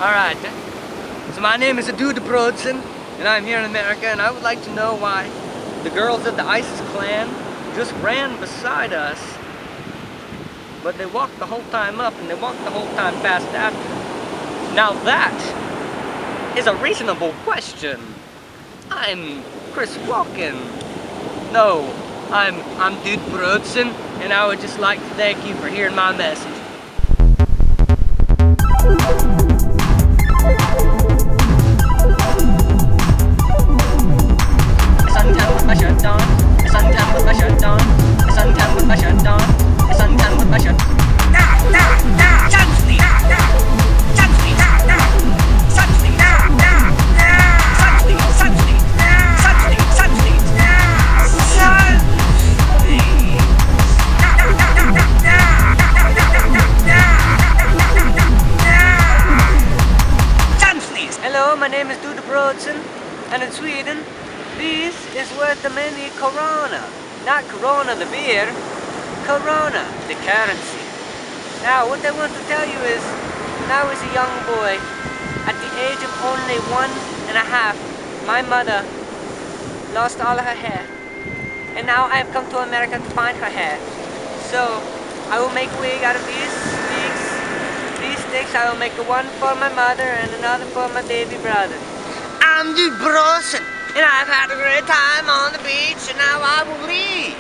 Alright, so my name is Dude Broson, and I'm here in America, and I would like to know why the girls of the ISIS clan just ran beside us, but they walked the whole time up and they walked the whole time fast after. Now that is a reasonable question. I'm Chris Walken. No, I'm Dude Broson, and I would just like to thank you for hearing my message. Hello, my name is Dude Broson, and in Sweden, this is worth the many Corona. Not Corona the beer, Corona the currency. Now, what I want to tell you is, when I was a young boy, at the age of only 1.5, my mother lost all of her hair. And now I have come to America to find her hair. So, I will make a wig out of these sticks. These sticks, I will make one for my mother and another for my baby brother. I'm Dude Broson, and I've had a great time on the beach, and now I will leave.